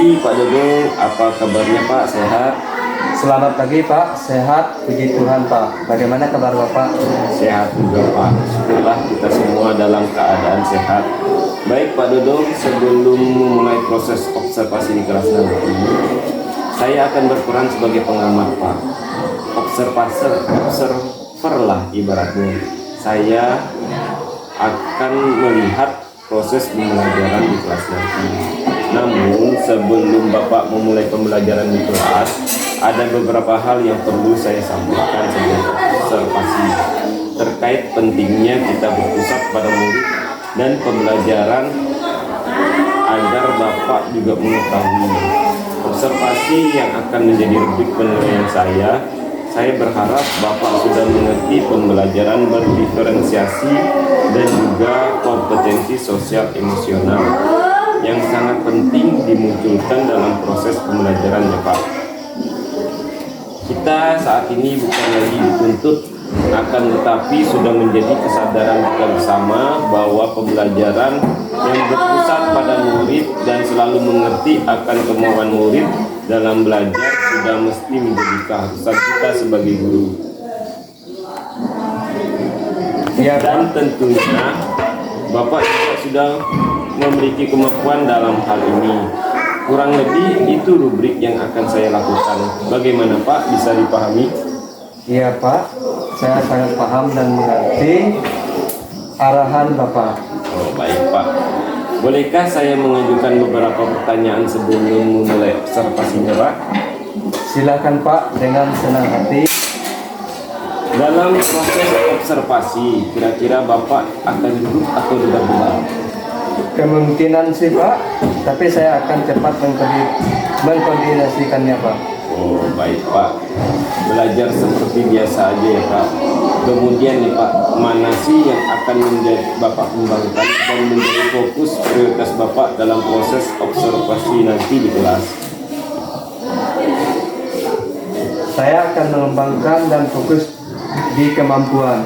pagi Pak Dodong, apa kabarnya Pak? Sehat? Selamat pagi Pak, sehat, puji Tuhan Pak. Bagaimana kabar Bapak? Sehat juga Pak, syukurlah kita semua dalam keadaan sehat. Baik Pak Dodong, sebelum memulai proses observasi di kelas nanti, saya akan berperan sebagai pengamat Pak. Observer lah ibaratnya. Saya akan melihat proses pembelajaran di kelas nanti. Namun sebelum Bapak memulai pembelajaran di kelas, ada beberapa hal yang perlu saya sampaikan sebagai observasi terkait pentingnya kita berpusat pada murid dan pembelajaran agar Bapak juga mengetahui. Observasi yang akan menjadi rubrik penilaian saya berharap Bapak sudah mengerti pembelajaran berdiferensiasi dan juga kompetensi sosial emosional yang sangat penting dimunculkan dalam proses pembelajaran ya Pak. Kita saat ini bukan lagi dituntut, akan tetapi sudah menjadi kesadaran kita bersama bahwa pembelajaran yang berpusat pada murid dan selalu mengerti akan kemauan murid dalam belajar sudah mesti menjadi keharusan kita sebagai guru. Ya, dan tentunya Bapak juga sudah memiliki kemampuan dalam hal ini. Kurang lebih itu rubrik yang akan saya lakukan. Bagaimana Pak, bisa dipahami? Iya Pak, saya sangat paham dan mengerti arahan Bapak. Oh baik Pak. Bolehkah saya mengajukan beberapa pertanyaan sebelum memulai observasinya Pak? Silakan Pak, dengan senang hati. Dalam proses observasi, kira-kira Bapak akan duduk atau duduk-duduk? Kemungkinan sih Pak, tapi saya akan cepat mengkoordinasikannya Pak. Oh baik Pak, belajar seperti biasa aja ya Pak. Kemudian nih Pak, mana sih yang akan menjadi Bapak kembangkan dan menjadi fokus prioritas Bapak dalam proses observasi nanti di kelas? Saya akan mengembangkan dan fokus di kemampuan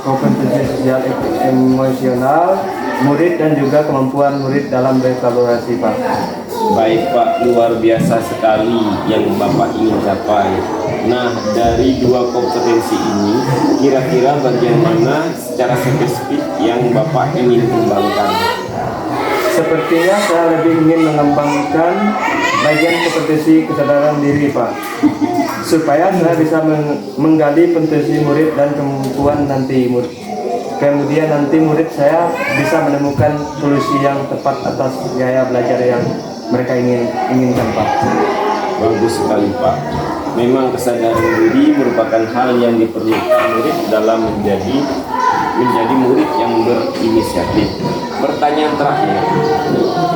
kompetensi sosial emosional murid dan juga kemampuan murid dalam berkolaborasi Pak. Baik Pak, luar biasa sekali yang Bapak ingin capai. Nah, dari dua kompetensi ini, kira-kira bagian mana secara spesifik yang Bapak ingin kembangkan? Sepertinya saya lebih ingin mengembangkan bagian kompetensi kesadaran diri Pak, supaya saya bisa menggali potensi murid dan kemampuan nanti murid. Kemudian nanti murid saya bisa menemukan solusi yang tepat atas gaya belajar yang mereka inginkan Pak. Bagus sekali Pak. Memang kesadaran diri merupakan hal yang diperlukan murid dalam menjadi murid yang berinisiatif. Pertanyaan terakhir,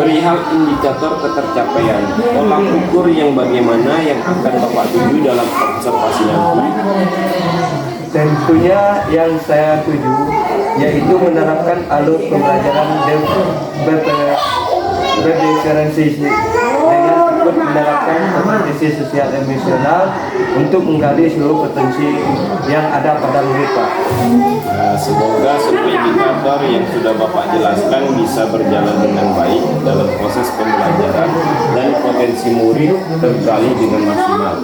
perihal indikator ketercapaian, tolak ukur yang bagaimana yang akan Bapak tuju dalam observasi nanti? Tentunya yang saya tuju yaitu menerapkan alur pembelajaran berdiferensiasi dengan ikut menerapkan kompetensi sosial emosional untuk menggali seluruh potensi yang ada pada murid Pak. Semoga semua indikator yang sudah Bapak jelaskan bisa berjalan dengan baik dalam proses pembelajaran dan potensi murid tergali dengan maksimal.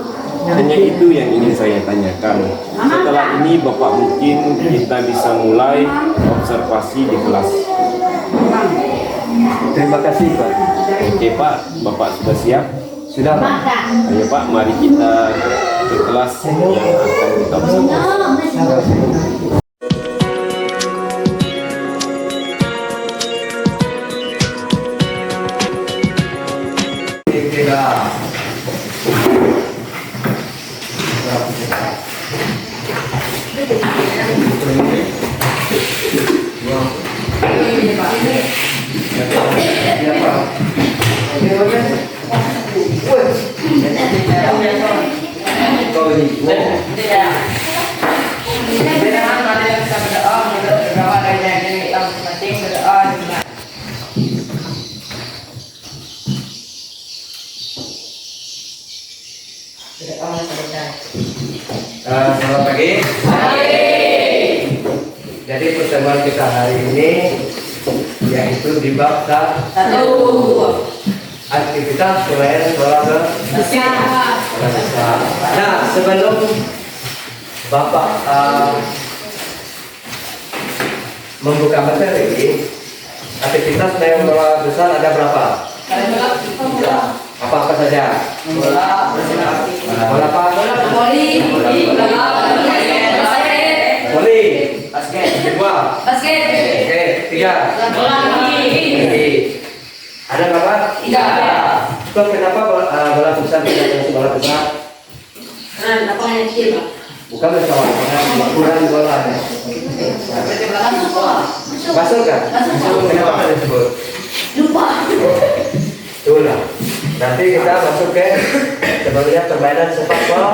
Hanya itu yang ingin saya tanyakan. Setelah ini Bapak mungkin kita bisa mulai observasi di kelas. Terima kasih Pak. Oke Pak, Bapak sudah siap? Sudah Pak. Ayo Pak, mari kita ke kelas yang akan kita observasi. Selamat pagi. Jadi pertemuan kita hari ini yaitu di bab 1. aktivitas permainan bola besar. Nah, sebelum Bapak membuka materi, aktivitas main bola besar ada berapa? Apa saja? Bola apa? Voli, basket, dua, oke, tiga. Ada berapa? Tiga. Kok kenapa bola besar tidak masuk bola besar? Bukan masalah, ukuran bolanya. Masuk kan? Kenapa tidak disebut? Itulah. Nanti kita masuk ke sebenarnya permainan sepak bola.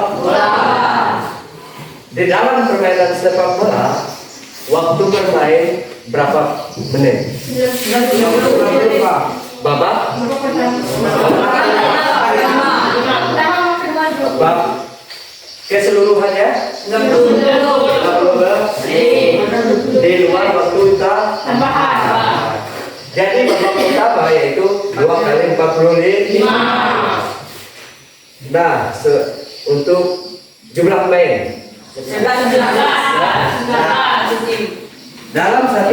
Di dalam permainan sepak bola, waktu bermain berapa menit? Babak? Babak keseluruhannya? 60 di luar waktu kita tambahan. Jadi babak pertama yaitu 2 kali 45. Nah, untuk jumlah pemain dalam satu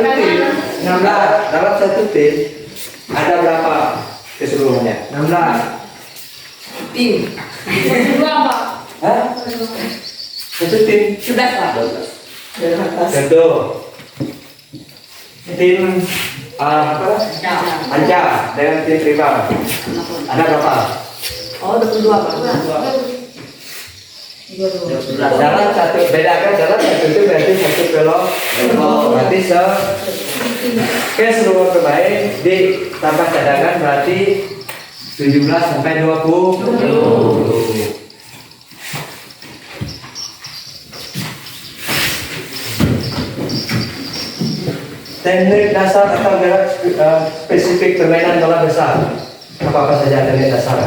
tim ada berapa keseluruhannya? 16 tim. Hah? Satu tim tentu tim Anja dengan tim Riba ada berapa? 22. Dalam satu bedakan dalam satu itu berarti satu belok berarti keseluruhan pemain ditambah cadangan berarti 17 sampai 20. Teknik dasar atau gerak spesifik permainan bola besar apa saja teknik dasar?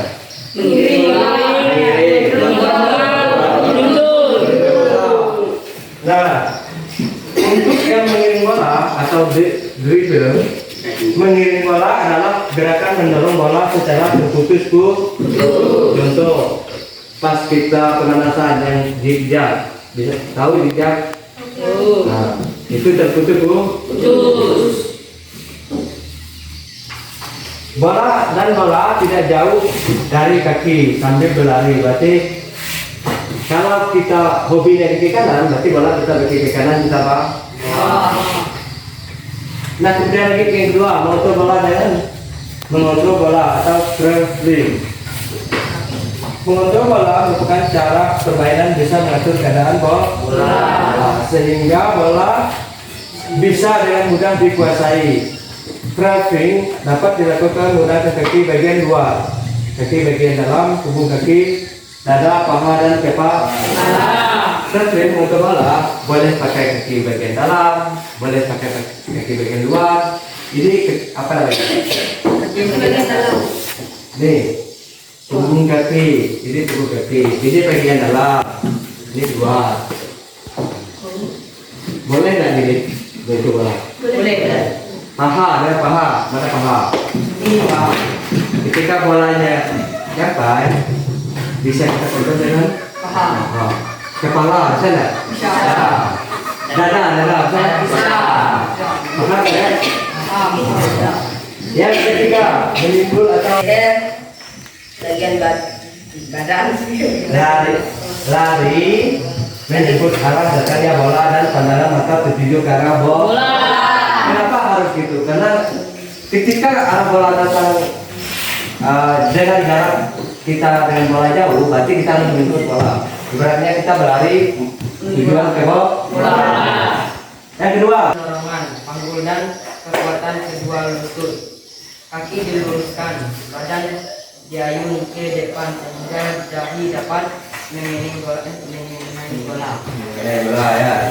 Nah, untuk yang mengiring bola atau dribble, mengiring bola adalah gerakan mendorong bola secara terputus. Contoh, pas kita pemanasan yang zigzag, bisa tahu zigzag? Nah, itu terputus. Bola tidak jauh dari kaki sambil berlari. Berarti kalau kita hobinya di kaki kanan, berarti bola kita di kaki kanan kita bang. Nah, kemudian lagi yang kedua, mengontrol bola atau dribbling. Mengontrol bola merupakan cara permainan bisa mengatur keadaan bola sehingga bola bisa dengan mudah dikuasai. Dribbling dapat dilakukan menggunakan kaki bagian luar, kaki bagian dalam, tubuh kaki, dada, paha, dan kepala. Dribbling untuk bola boleh pakai kaki bagian dalam, boleh pakai kaki bagian luar. Ini apa namanya? Kaki bagian dalam. Nih, tubuh kaki, ini tubuh kaki, ini bagian dalam, ini luar. Boleh nggak ini? Begitu bola. Boleh. Paha, ada paha, mana paha? Paha. Ketika bolanya capai, bisa kita kontrol dengan paha. Kepala, bisa nggak? Bisa. Dada, bisa. Paha, ya? Yang ketiga, menimbul atau bagian badan. Lari menjemput arah datangnya bola dan pandangan mata tertuju ke arah bola. Kenapa harus gitu? Karena ketika arah bola datang dengan jarak kita dengan bola jauh, berarti kita harus menjemput bola. Ibaratnya kita berlari tujuan ke bola. Yang kedua, Dorongan, panggul dan kekuatan kedua lutut. Kaki diluruskan, badan diayun ke depan sehingga dahi dapat mengiring bola. bola ya.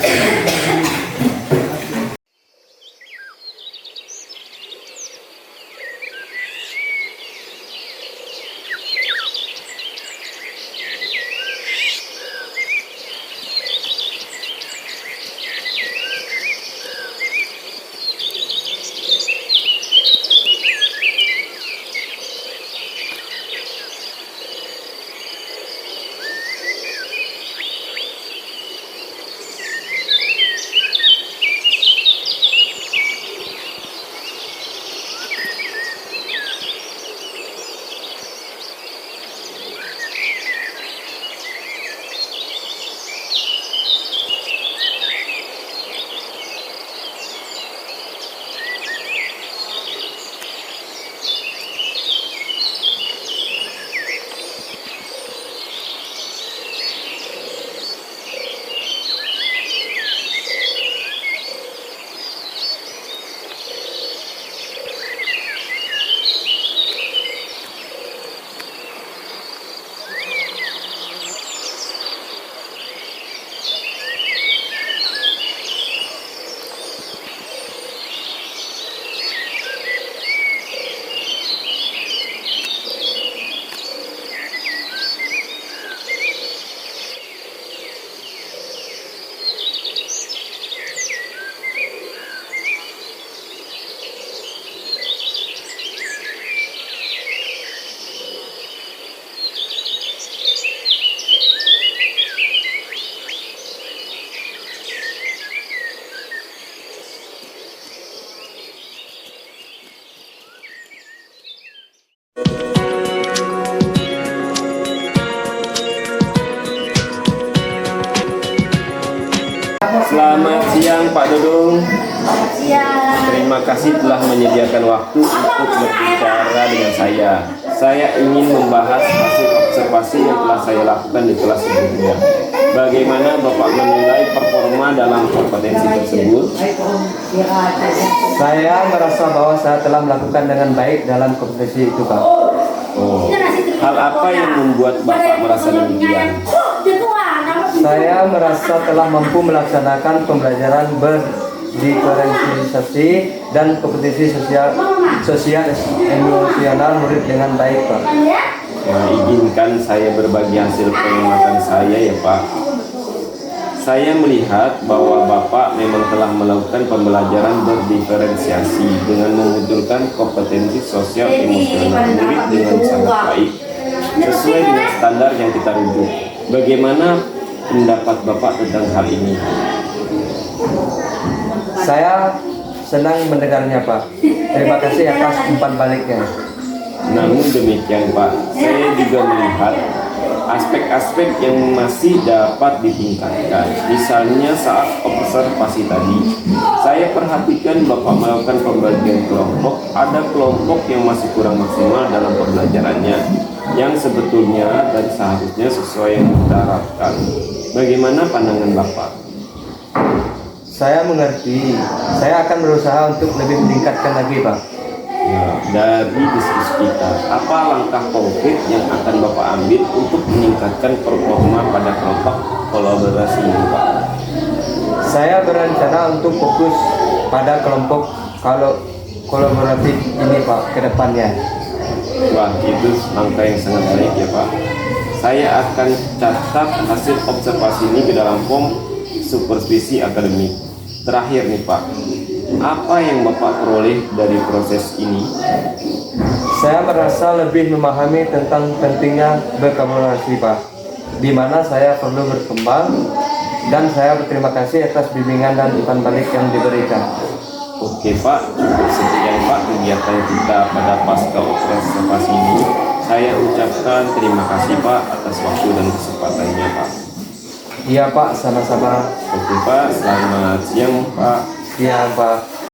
Selamat siang Pak Dudung. Terima kasih telah menyediakan waktu untuk berbicara dengan saya. Saya ingin membahas hasil observasi yang telah saya lakukan di kelas sebelumnya. Bagaimana Bapak menilai performa dalam kompetensi tersebut? Saya merasa bahwa saya telah melakukan dengan baik dalam kompetisi itu, Pak. Oh, hal apa yang membuat Bapak merasa demikian? Saya merasa telah mampu melaksanakan pembelajaran berdiferensiasi dan kompetisi sosial emosional murid dengan baik, Pak. Izinkan saya berbagi hasil pengamatan saya ya Pak. Saya melihat bahwa Bapak memang telah melakukan pembelajaran berdiferensiasi dengan memunculkan kompetensi sosial emosional murid dengan sangat baik sesuai dengan standar yang kita rujuk. Bagaimana pendapat Bapak tentang hal ini? Saya senang mendengarnya, Pak. Terima kasih atas umpan baliknya. Namun demikian Pak, saya juga melihat aspek-aspek yang masih dapat ditingkatkan. Misalnya saat observasi tadi, saya perhatikan Bapak melakukan pembagian kelompok. Ada kelompok yang masih kurang maksimal dalam pembelajarannya, yang sebetulnya dan seharusnya sesuai yang kita harapkan. Bagaimana pandangan Bapak? Saya mengerti. Saya akan berusaha untuk lebih meningkatkan lagi, Pak. Ya, dari diskusi kita, apa langkah konkret yang akan Bapak ambil untuk meningkatkan performa pada kelompok kolaborasi ini, Pak? Saya berencana untuk fokus pada kelompok kolaboratif ini, Pak, ke depannya. Wah, itu langkah yang sangat baik ya Pak. Saya akan catat hasil observasi ini ke dalam form supervisi akademik. Terakhir nih Pak, apa yang Bapak peroleh dari proses ini? Saya merasa lebih memahami tentang pentingnya berkolaborasi, Pak, di mana saya perlu berkembang, dan saya berterima kasih atas bimbingan dan umpan balik yang diberikan. Oke Pak, cukup sekian Pak kegiatan kita pada pasca observasi ini. Saya ucapkan terima kasih Pak atas waktu dan kesempatannya Pak. Iya, Pak, sama-sama. Oke Pak, selamat siang Pak. Iya, Pak.